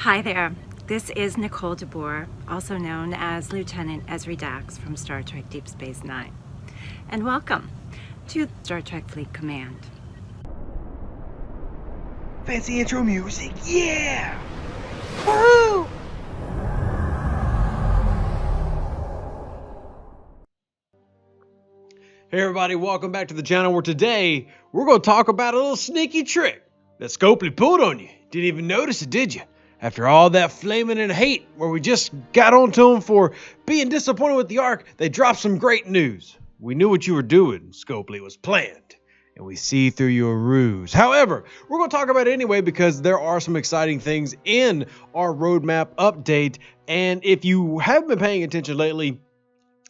Hi there, this is Nicole DeBoer, also known as Lieutenant Ezri Dax from Star Trek Deep Space Nine. And welcome to Star Trek Fleet Command. Fancy intro music, yeah! Woo! Hey everybody, welcome back to the channel where today we're going to talk about a little sneaky trick that Scopely pulled on you. Didn't even notice it, did you? After all that flaming and hate where we just got onto them for being disappointed with the Ark, they dropped some great news. We knew what you were doing, Scopely. It was planned. And we see through your ruse. However, we're going to talk about it anyway because there are some exciting things in our roadmap update. And if you have been paying attention lately,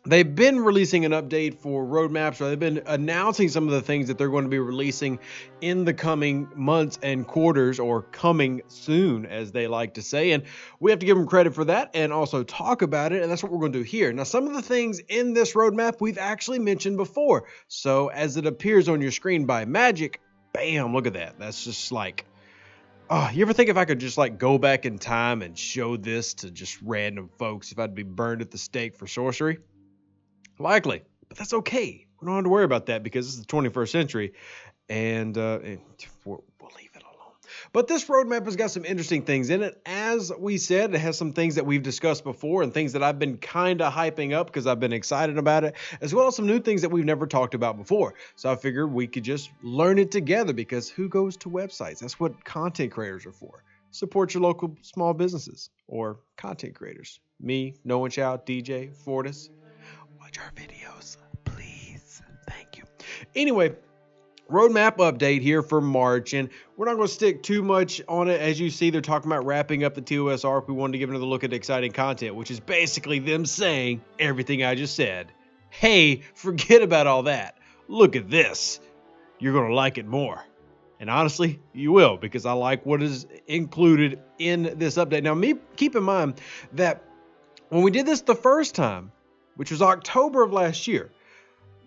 they've been releasing an update for roadmaps, or they've been announcing some of the things that they're going to be releasing in the coming months and quarters, or coming soon, as they like to say. And we have to give them credit for that and also talk about it. And that's what we're going to do here. Now, some of the things in this roadmap we've actually mentioned before. So as it appears on your screen by magic, bam, look at that. That's just like, oh, you ever think if I could just like go back in time and show this to just random folks, if I'd be burned at the stake for sorcery? Likely, but that's okay. We don't have to worry about that because this is the 21st century, and we'll leave it alone. But this roadmap has got some interesting things in it. As we said, it has some things that we've discussed before and things that I've been kind of hyping up because I've been excited about it, as well as some new things that we've never talked about before. So I figured we could just learn it together, because who goes to websites? That's what content creators are for. Support your local small businesses or content creators. Me, No One Shout, DJ, Fortis. Watch our videos, please. Thank you. Anyway, roadmap update here for March, and we're not going to stick too much on it. As you see, they're talking about wrapping up the TOS arc. We wanted to give another look at exciting content, which is basically them saying everything I just said. Hey, forget about all that. Look at this. You're going to like it more. And honestly, you will, because I like what is included in this update. Now, keep in mind that when we did this the first time, which was October of last year,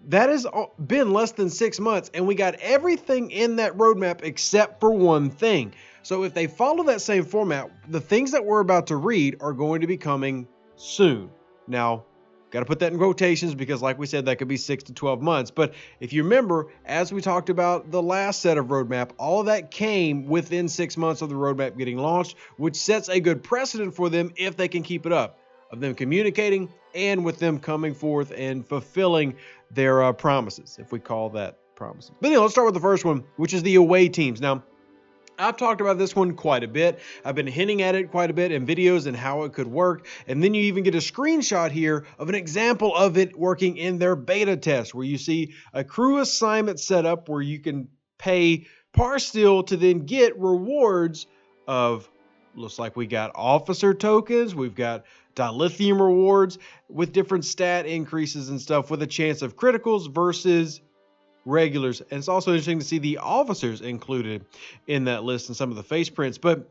that has been less than 6 months, and we got everything in that roadmap except for one thing. So if they follow that same format, the things that we're about to read are going to be coming soon. Now, got to put that in quotations because, like we said, that could be 6 to 12 months. But if you remember, as we talked about the last set of roadmap, all of that came within 6 months of the roadmap getting launched, which sets a good precedent for them if they can keep it up, of them communicating and with them coming forth and fulfilling their promises, if we call that promises. But anyway, let's start with the first one, which is the away teams. Now, I've talked about this one quite a bit. I've been hinting at it quite a bit in videos and how it could work. And then you even get a screenshot here of an example of it working in their beta test, where you see a crew assignment set up where you can pay par steel to then get rewards of, looks like we got officer tokens, we've got dilithium rewards with different stat increases and stuff, with a chance of criticals versus regulars. And it's also interesting to see the officers included in that list and some of the face prints. But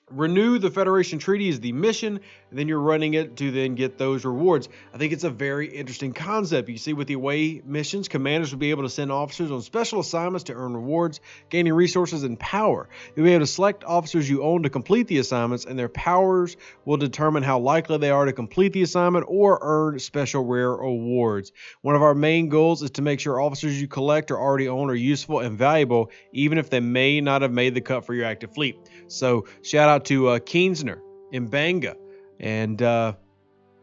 renew the Federation Treaty is the mission, and then you're running it to then get those rewards. I think it's a very interesting concept. You see, with the away missions, commanders will be able to send officers on special assignments to earn rewards, gaining resources and power. You'll be able to select officers you own to complete the assignments, and their powers will determine how likely they are to complete the assignment or earn special rare awards. One of our main goals is to make sure officers you collect or already own are useful and valuable, even if they may not have made the cut for your active fleet. So shout out to Keensner, Mbanga, and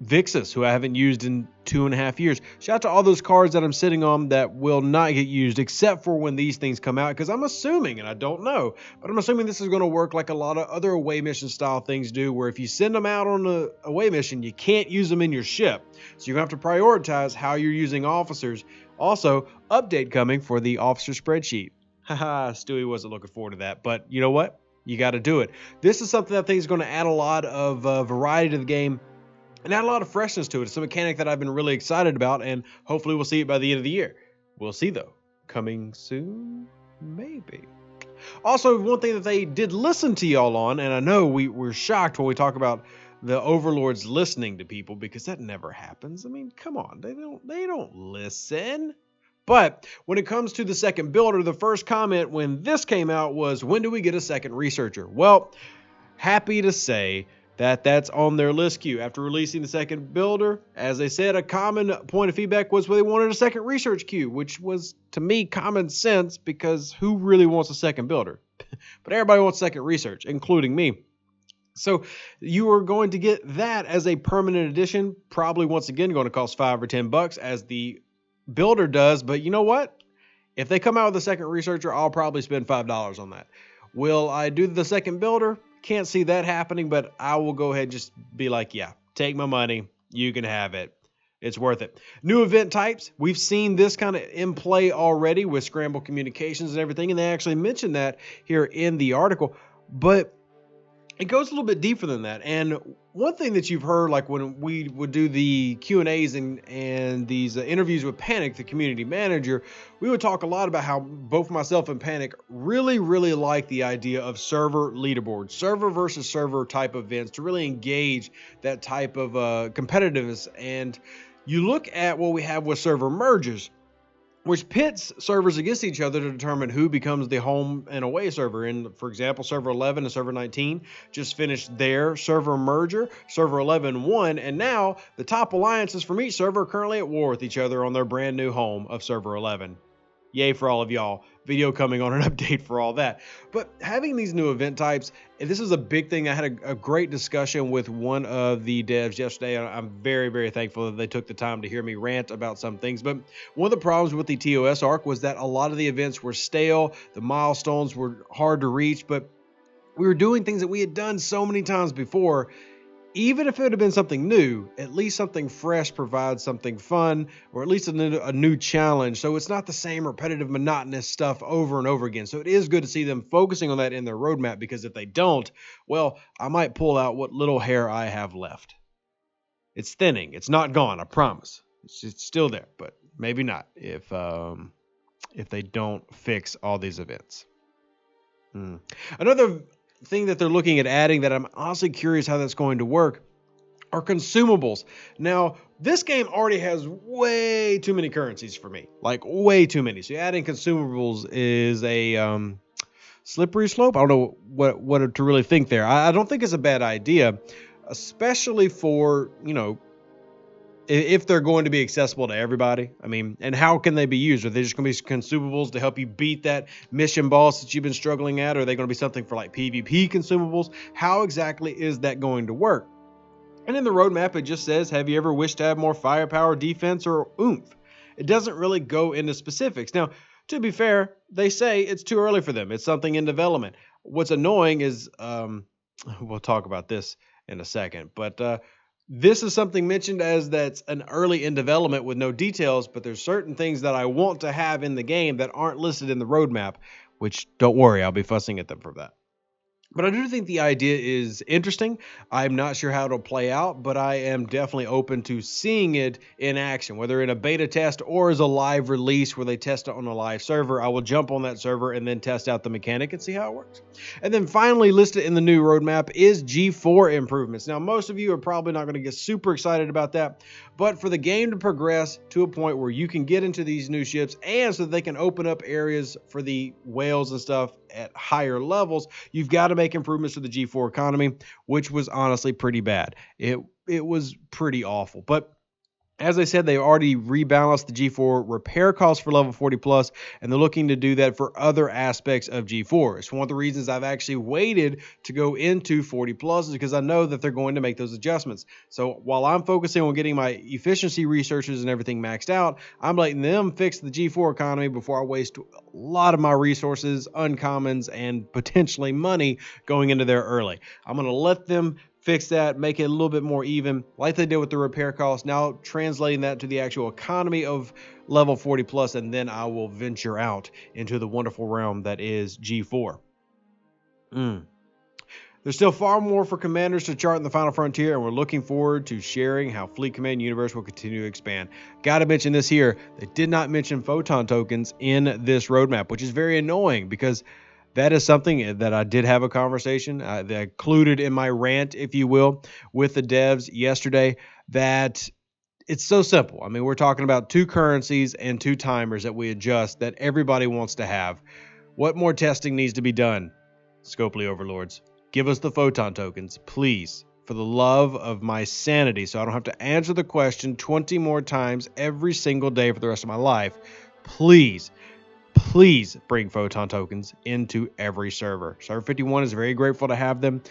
Vixus, who I haven't used in 2.5 years. Shout out to all those cards that I'm sitting on that will not get used except for when these things come out, because I'm assuming, and I don't know, but I'm assuming this is going to work like a lot of other away mission style things do, where if you send them out on an away mission, you can't use them in your ship. So you're going to have to prioritize how you're using officers. Also, update coming for the officer spreadsheet. Haha, Stewie wasn't looking forward to that, but you know what? You got to do it. This is something that I think is going to add a lot of variety to the game and add a lot of freshness to it. It's a mechanic that I've been really excited about, and hopefully we'll see it by the end of the year. We'll see, though. Coming soon? Maybe. Also, one thing that they did listen to y'all on, and I know we're shocked when we talk about the overlords listening to people, because that never happens. I mean, come on. They don't listen. But when it comes to the second builder, the first comment when this came out was, when do we get a second researcher? Well, happy to say that that's on their list queue. After releasing the second builder, as they said, a common point of feedback was they wanted a second research queue, which was, to me, common sense because who really wants a second builder? But everybody wants second research, including me. So you are going to get that as a permanent addition, probably once again going to cost $5 or $10 as the builder does. But you know what? If they come out with a second researcher, I'll probably spend $5 on that. Will I do the second builder? Can't see that happening, but I will go ahead and just be like, yeah, take my money. You can have it. It's worth it. New event types. We've seen this kind of in play already with Scramble Communications and everything, and they actually mentioned that here in the article. But it goes a little bit deeper than that. And one thing that you've heard, like when we would do the Q&As and these interviews with Panic, the community manager, we would talk a lot about how both myself and Panic really, really like the idea of server leaderboards, server versus server type events to really engage that type of competitiveness. And you look at what we have with server merges, which pits servers against each other to determine who becomes the home and away server. And for example, server 11 and server 19 just finished their server merger. Server 11 won, and now the top alliances from each server are currently at war with each other on their brand new home of server 11. Yay for all of y'all. Video coming on an update for all that. But having these new event types, and this is a big thing. I had a great discussion with one of the devs yesterday. I'm very, very thankful that they took the time to hear me rant about some things. But one of the problems with the TOS arc was that a lot of the events were stale. The milestones were hard to reach, but we were doing things that we had done so many times before. Even if it had been something new, at least something fresh provides something fun, or at least a new challenge. So it's not the same repetitive, monotonous stuff over and over again. So it is good to see them focusing on that in their roadmap, because if they don't, well, I might pull out what little hair I have left. It's thinning. It's not gone, I promise. It's still there, but maybe not if they don't fix all these events. Another thing that they're looking at adding that I'm honestly curious how that's going to work are consumables. Now, this game already has way too many currencies for me, like way too many. So adding consumables is a slippery slope. I don't know what to really think there. I don't think it's a bad idea, especially for, if they're going to be accessible to everybody. I mean, and how can they be used? Are they just going to be consumables to help you beat that mission boss that you've been struggling at? Or are they going to be something for like PvP consumables? How exactly is that going to work? And in the roadmap, it just says, have you ever wished to have more firepower, defense, or oomph? It doesn't really go into specifics. Now, to be fair, they say it's too early for them. It's something in development. What's annoying is, we'll talk about this in a second, but this is something mentioned as that's an early in development with no details, but there's certain things that I want to have in the game that aren't listed in the roadmap, which don't worry, I'll be fussing at them for that. But I do think the idea is interesting. I'm not sure how it'll play out, but I am definitely open to seeing it in action, whether in a beta test or as a live release where they test it on a live server. I will jump on that server and then test out the mechanic and see how it works. And then finally listed in the new roadmap is G4 improvements. Now, most of you are probably not going to get super excited about that, but for the game to progress to a point where you can get into these new ships and so that they can open up areas for the whales and stuff at higher levels, you've got to make improvements to the G4 economy, which was honestly pretty bad. It was pretty awful. But as I said, they already rebalanced the G4 repair costs for level 40 plus, and they're looking to do that for other aspects of G4. It's one of the reasons I've actually waited to go into 40 plus is because I know that they're going to make those adjustments. So while I'm focusing on getting my efficiency researches and everything maxed out, I'm letting them fix the G4 economy before I waste a lot of my resources, uncommons, and potentially money going into there early. I'm going to let them fix that, make it a little bit more even, like they did with the repair costs. Now translating that to the actual economy of level 40 plus, and then I will venture out into the wonderful realm that is G4. There's still far more for commanders to chart in the final frontier, and we're looking forward to sharing how Fleet Command Universe will continue to expand. Got to mention this here. They did not mention Photon tokens in this roadmap, which is very annoying because that is something that I did have a conversation that I included in my rant, if you will, with the devs yesterday, that it's so simple. I mean, we're talking about 2 currencies and 2 timers that we adjust that everybody wants to have. What more testing needs to be done, Scopely overlords? give us the Photon tokens, please, for the love of my sanity, so I don't have to answer the question 20 more times every single day for the rest of my life. Please bring Photon tokens into every server. Server 51 is very grateful to have them.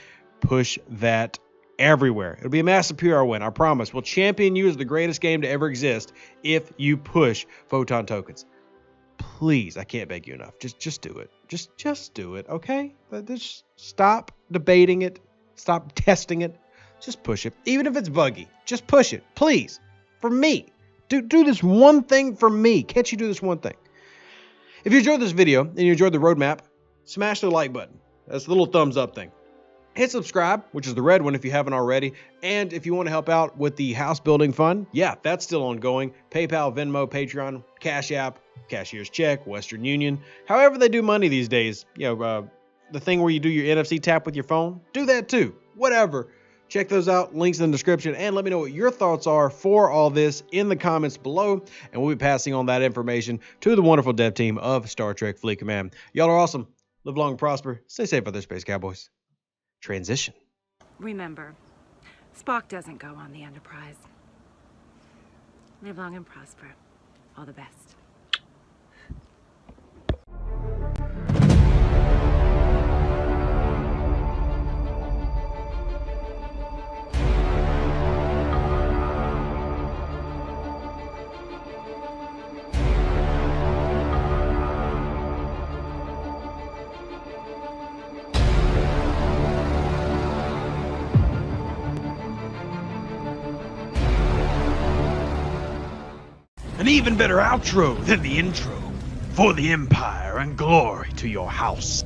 Push that everywhere. It'll be a massive PR win, I promise. We'll champion you as the greatest game to ever exist if you push Photon tokens. Please, I can't beg you enough. Just do it. Just do it, okay? Just stop debating it. Stop testing it. Just push it. Even if it's buggy, just push it, please. For me. Do this one thing for me. Can't you do this one thing? If you enjoyed this video and you enjoyed the roadmap, smash the like button. That's the little thumbs up thing. Hit subscribe, which is the red one if you haven't already. And if you want to help out with the house building fund, yeah, that's still ongoing. PayPal, Venmo, Patreon, Cash App, cashier's check, Western Union. However they do money these days. The thing where you do your NFC tap with your phone, do that too. Whatever. Check those out, links in the description, and let me know what your thoughts are for all this in the comments below, and we'll be passing on that information to the wonderful dev team of Star Trek Fleet Command. Y'all are awesome. Live long and prosper. Stay safe out there, Space Cowboys. Transition. Remember, Spock doesn't go on the Enterprise. Live long and prosper. All the best. An even better outro than the intro for the Empire and glory to your house.